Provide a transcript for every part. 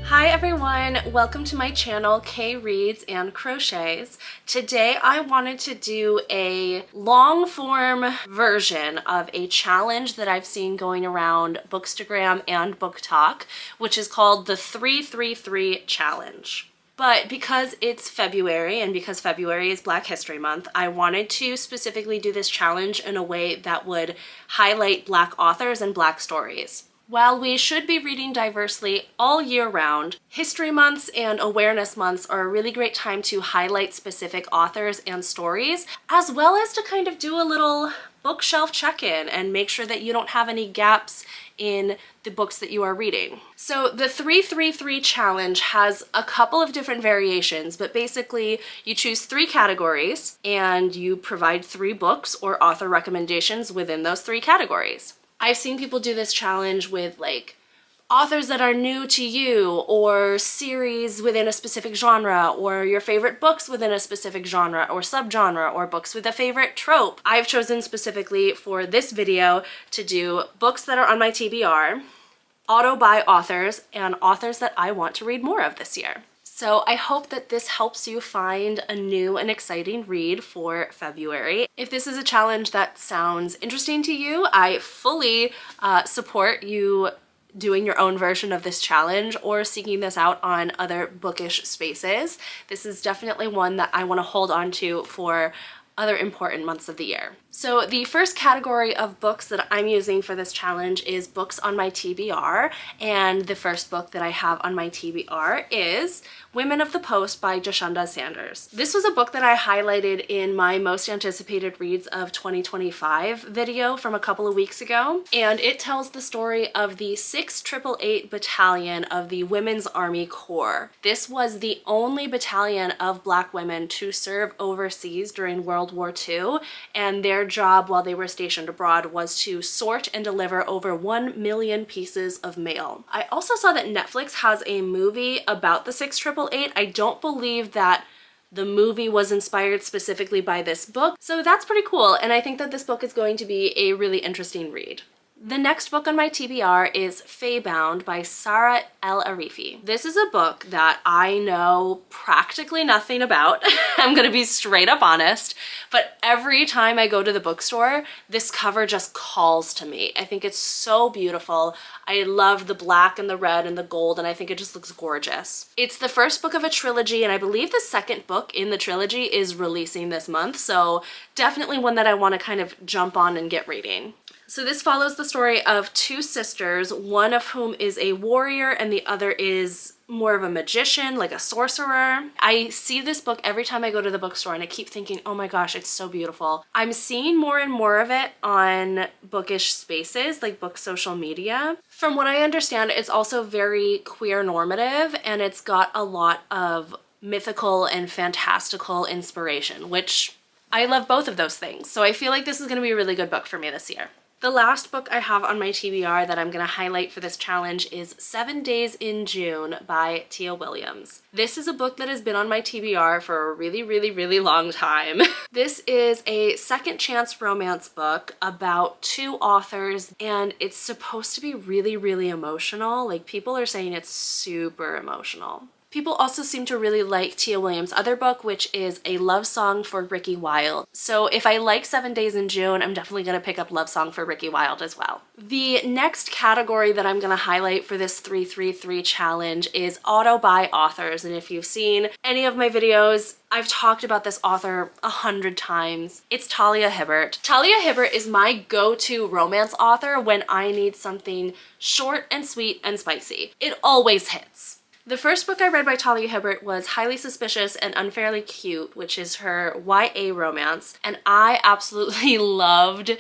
Hi everyone, welcome to my channel, Kay Reads and Crochets. Today I wanted to do a long form version of a challenge that I've seen going around Bookstagram and BookTok, which is called the 333 Challenge. But because it's February and because February is Black History Month, I wanted to specifically do this challenge in a way that would highlight Black authors and Black stories. While we should be reading diversely all year round, history months and awareness months are a really great time to highlight specific authors and stories, as well as to kind of do a little bookshelf check-in and make sure that you don't have any gaps in the books that you are reading. So the 333 challenge has a couple of different variations, but basically you choose 3 categories and you provide 3 books or author recommendations within those 3 categories. I've seen people do this challenge with like authors that are new to you, or series within a specific genre, or your favorite books within a specific genre or subgenre, or books with a favorite trope. I've chosen specifically for this video to do books that are on my TBR, auto-buy authors, and authors that I want to read more of this year. So I hope that this helps you find a new and exciting read for February. If this is a challenge that sounds interesting to you, I fully support you doing your own version of this challenge or seeking this out on other bookish spaces. This is definitely one that I want to hold on to for other important months of the year. So the first category of books that I'm using for this challenge is books on my TBR, and the first book that I have on my TBR is Women of the Post by Joshunda Sanders. This was a book that I highlighted in my most anticipated reads of 2025 video from a couple of weeks ago, and it tells the story of the 688 Battalion of the Women's Army Corps. This was the only battalion of Black women to serve overseas during World War II, and their job while they were stationed abroad was to sort and deliver over 1 million pieces of mail. I also saw that Netflix has a movie about the 688. I don't believe that the movie was inspired specifically by this book, so that's pretty cool, and I think that this book is going to be a really interesting read. The next book on my TBR is Feybound by Sara El Arifi. This is a book that I know practically nothing about. I'm gonna be straight up honest, but every time I go to the bookstore, this cover just calls to me. I think it's so beautiful. I love the black and the red and the gold, and I think it just looks gorgeous. It's the first book of a trilogy, and I believe the second book in the trilogy is releasing this month, so definitely one that I want to kind of jump on and get reading. So this follows the story of 2 sisters, one of whom is a warrior and the other is more of a magician, like a sorcerer. I see this book every time I go to the bookstore and I keep thinking, oh my gosh, it's so beautiful. I'm seeing more and more of it on bookish spaces, like book social media. From what I understand, it's also very queer normative, and it's got a lot of mythical and fantastical inspiration, which I love both of those things. So I feel like this is gonna be a really good book for me this year. The last book I have on my TBR that I'm going to highlight for this challenge is 7 Days in June by Tia Williams. This is a book that has been on my TBR for a really long time. This is a second chance romance book about 2 authors, and it's supposed to be really emotional. Like, people are saying it's super emotional. People also seem to really like Tia Williams' other book, which is A Love Song for Ricky Wilde. So if I like 7 Days in June, I'm definitely going to pick up Love Song for Ricky Wilde as well. The next category that I'm going to highlight for this 333 challenge is auto-buy authors. And if you've seen any of my videos, I've talked about this author 100 times. It's Talia Hibbert. Talia Hibbert is my go-to romance author when I need something short and sweet and spicy. It always hits. The first book I read by Talia Hibbert was Highly Suspicious and Unfairly Cute, which is her YA romance, and I absolutely loved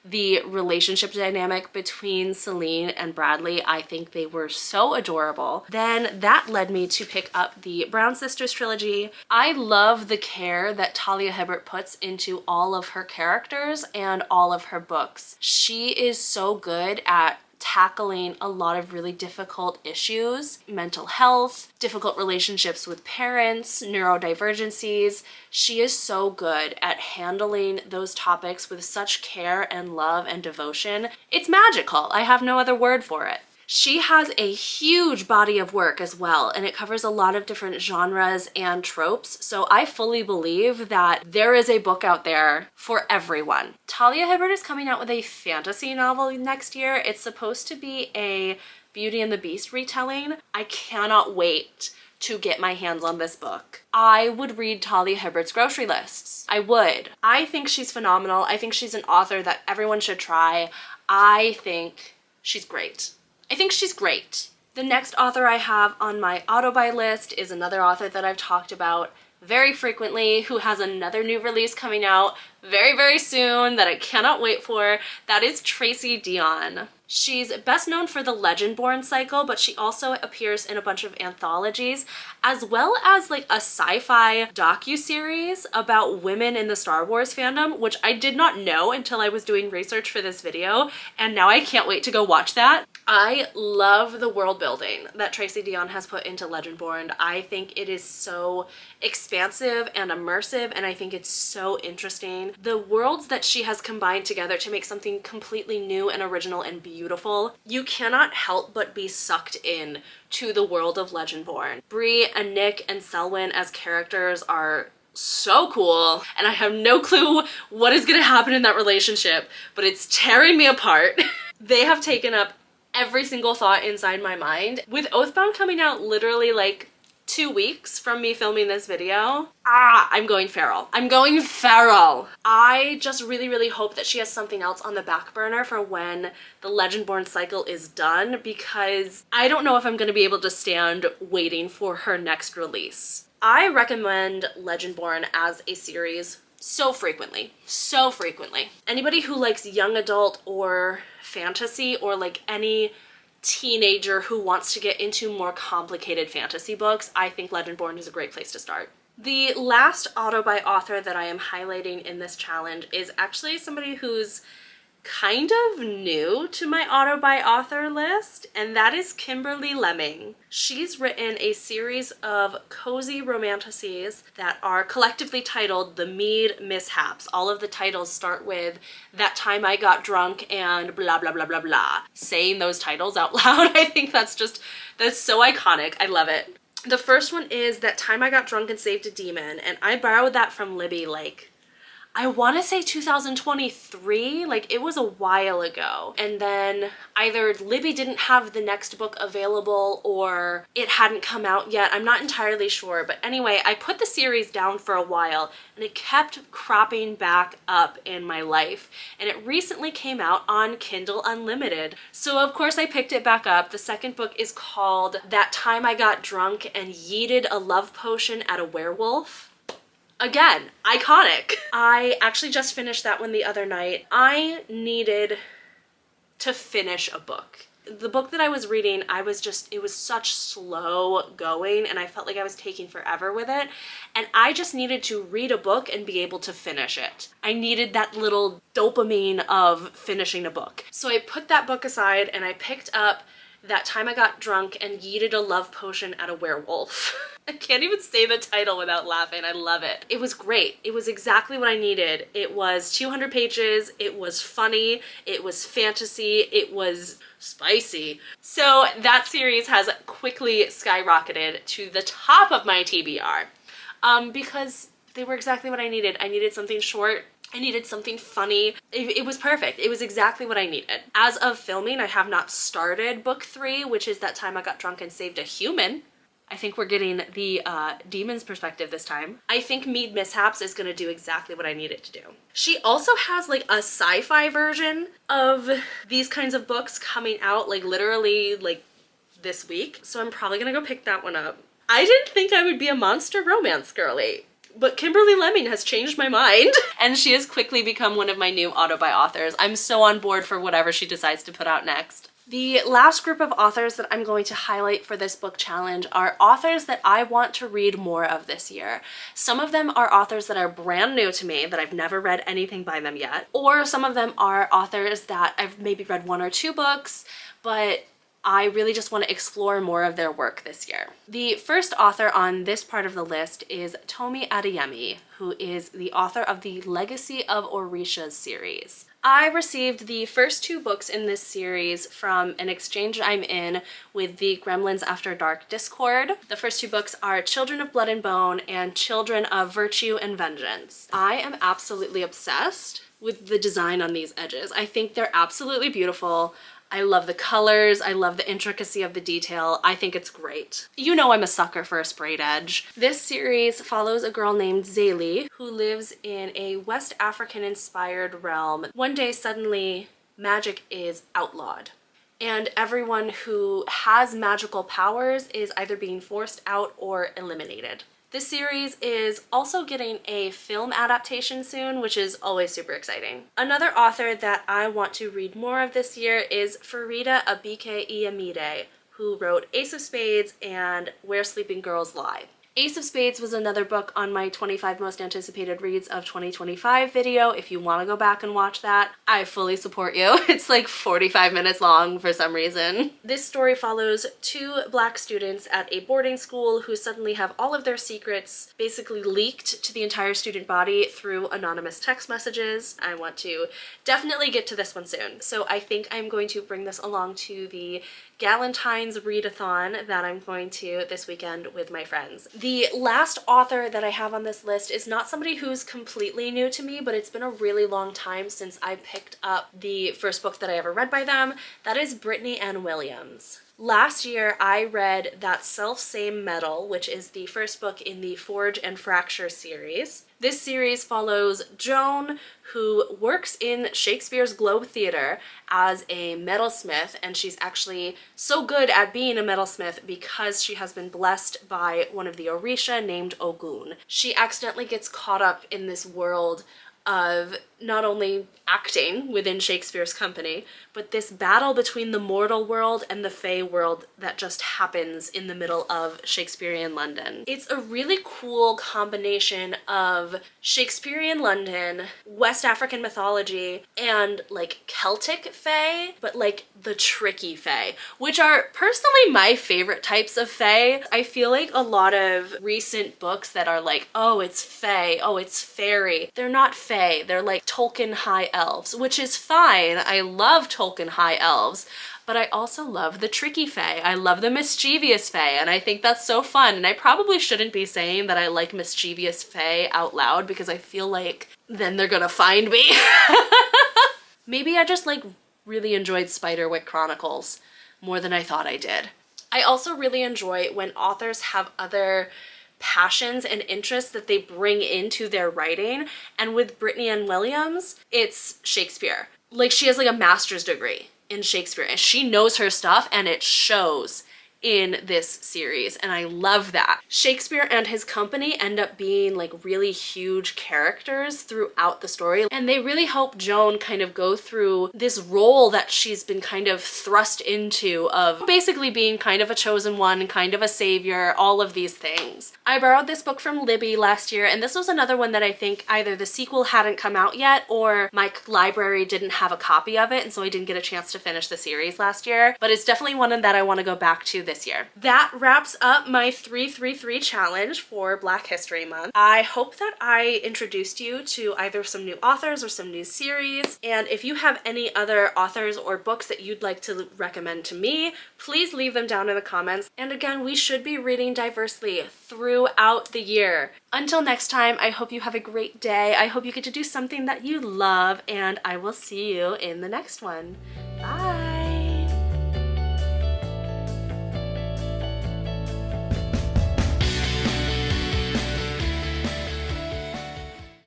the relationship dynamic between Celine and Bradley. I think they were so adorable. Then that led me to pick up the Brown Sisters trilogy. I love the care that Talia Hibbert puts into all of her characters and all of her books. She is so good at tackling a lot of really difficult issues, mental health, difficult relationships with parents, neurodivergencies. She is so good at handling those topics with such care and love and devotion. It's magical. I have no other word for it. She has a huge body of work as well, and it covers a lot of different genres and tropes, so I fully believe that there is a book out there for everyone. Talia Hibbert is coming out with a fantasy novel next year. It's supposed to be a Beauty and the Beast retelling. I cannot wait to get my hands on this book. I would read Talia Hibbert's grocery lists. I would. I think she's phenomenal. I think she's an author that everyone should try. I think she's great. I think she's great. The next author I have on my auto-buy list is another author that I've talked about very frequently, who has another new release coming out very, very soon that I cannot wait for. That is Tracy Deonn. She's best known for the Legendborn cycle, but she also appears in a bunch of anthologies, as well as like a sci-fi docu-series about women in the Star Wars fandom, which I did not know until I was doing research for this video, and now I can't wait to go watch that. I love the world building that Tracy Deonn has put into Legendborn. I think it is so expansive and immersive, and I think it's so interesting. The worlds that she has combined together to make something completely new and original and beautiful, you cannot help but be sucked in to the world of Legendborn. Bree and Nick and Selwyn as characters are so cool, and I have no clue what is gonna happen in that relationship, but it's tearing me apart. They have taken up every single thought inside my mind. With Oathbound coming out literally like 2 weeks from me filming this video, I'm going feral. I'm going feral. I just really, really hope that she has something else on the back burner for when the Legendborn cycle is done, because I don't know if I'm gonna be able to stand waiting for her next release. I recommend Legendborn as a series so frequently, so frequently. Anybody who likes young adult or fantasy, or like any teenager who wants to get into more complicated fantasy books, I think Legendborn is a great place to start. The last auto-buy author that I am highlighting in this challenge is actually somebody who's kind of new to my auto-buy author list, and that is Kimberly Lemming. She's written a series of cozy romanticises that are collectively titled The Mead Mishaps. All of the titles start with "That Time I Got Drunk" and blah blah blah blah blah. Saying those titles out loud, I think that's so iconic. I love it. The first one is "That Time I Got Drunk and Saved a Demon," and I borrowed that from Libby like, I want to say 2023, like it was a while ago. And then either Libby didn't have the next book available or it hadn't come out yet. I'm not entirely sure. But anyway, I put the series down for a while and it kept cropping back up in my life. And it recently came out on Kindle Unlimited. So of course I picked it back up. The second book is called "That Time I Got Drunk and Yeeted a Love Potion at a Werewolf." Again, iconic. I actually just finished that one the other night. I needed to finish a book. The book that I was reading, it was such slow going and I felt like I was taking forever with it. And I just needed to read a book and be able to finish it. I needed that little dopamine of finishing a book. So I put that book aside and I picked up "That Time I Got Drunk and Yeeted a Love Potion at a Werewolf." I can't even say the title without laughing. I love it. It was great. It was exactly what I needed. It was 200 pages. It was funny. It was fantasy. It was spicy. So that series has quickly skyrocketed to the top of my TBR because they were exactly what I needed. I needed something short. I needed something funny. It was perfect. It was exactly what I needed. As of filming, I have not started book 3, which is "That Time I Got Drunk and Saved a Human." I think we're getting the demon's perspective this time. I think Mead Mishaps is gonna do exactly what I need it to do. She also has like a sci-fi version of these kinds of books coming out like literally like this week. So I'm probably gonna go pick that one up. I didn't think I would be a monster romance girly, but Kimberly Lemming has changed my mind. And she has quickly become one of my new auto-buy authors. I'm so on board for whatever she decides to put out next. The last group of authors that I'm going to highlight for this book challenge are authors that I want to read more of this year. Some of them are authors that are brand new to me, that I've never read anything by them yet, or some of them are authors that I've maybe read 1 or 2 books, but I really just want to explore more of their work this year. The first author on this part of the list is Tomi Adeyemi, who is the author of the Legacy of Orishas series. I received the first 2 books in this series from an exchange I'm in with the Gremlins After Dark Discord. The first 2 books are Children of Blood and Bone and Children of Virtue and Vengeance. I am absolutely obsessed with the design on these edges. I think they're absolutely beautiful. I love the colors, I love the intricacy of the detail, I think it's great. You know I'm a sucker for a sprayed edge. This series follows a girl named Zaylee who lives in a West African inspired realm. One day suddenly magic is outlawed, and everyone who has magical powers is either being forced out or eliminated. This series is also getting a film adaptation soon, which is always super exciting. Another author that I want to read more of this year is Farida Abike Iyamide, who wrote Ace of Spades and Where Sleeping Girls Lie. Ace of Spades was another book on my 25 most anticipated reads of 2025 video. If you want to go back and watch that, I fully support you. It's like 45 minutes long for some reason. This story follows 2 Black students at a boarding school who suddenly have all of their secrets basically leaked to the entire student body through anonymous text messages. I want to definitely get to this one soon. So I think I'm going to bring this along to the Galentine's readathon that I'm going to this weekend with my friends. The last author that I have on this list is not somebody who's completely new to me, but it's been a really long time since I picked up the first book that I ever read by them. That is Brittany Ann Williams. Last year, I read That Self-Same Metal, which is the first book in the Forge and Fracture series. This series follows Joan, who works in Shakespeare's Globe Theatre as a metalsmith, and she's actually so good at being a metalsmith because she has been blessed by one of the Orisha named Ogun. She accidentally gets caught up in this world of not only acting within Shakespeare's company, but this battle between the mortal world and the Fey world that just happens in the middle of Shakespearean London. It's a really cool combination of Shakespearean London, West African mythology, and like Celtic Fey, but like the tricky Fey, which are personally my favorite types of Fey. I feel like a lot of recent books that are like, oh, it's Fey, oh, it's fairy. They're not Fey, they're like Tolkien High Elves, which is fine. I love Tolkien High Elves, but I also love the tricky Fae. I love the mischievous Fae, and I think that's so fun. And I probably shouldn't be saying that I like mischievous Fae out loud because I feel like then they're gonna find me. Maybe I just like really enjoyed Spiderwick Chronicles more than I thought I did. I also really enjoy when authors have other passions and interests that they bring into their writing, and with Brittany Ann Williams, it's Shakespeare. Like, she has like a master's degree in Shakespeare and she knows her stuff, and it shows in this series, and I love that. Shakespeare and his company end up being like really huge characters throughout the story, and they really help Joan kind of go through this role that she's been kind of thrust into of basically being kind of a chosen one, kind of a savior, all of these things. I borrowed this book from Libby last year, and this was another one that I think either the sequel hadn't come out yet or my library didn't have a copy of it, and so I didn't get a chance to finish the series last year, but it's definitely one that I want to go back to this year. That wraps up my 333 challenge for Black History Month. I hope that I introduced you to either some new authors or some new series, and if you have any other authors or books that you'd like to recommend to me, please leave them down in the comments. And again, we should be reading diversely throughout the year. Until next time, I hope you have a great day. I hope you get to do something that you love, and I will see you in the next one. Bye!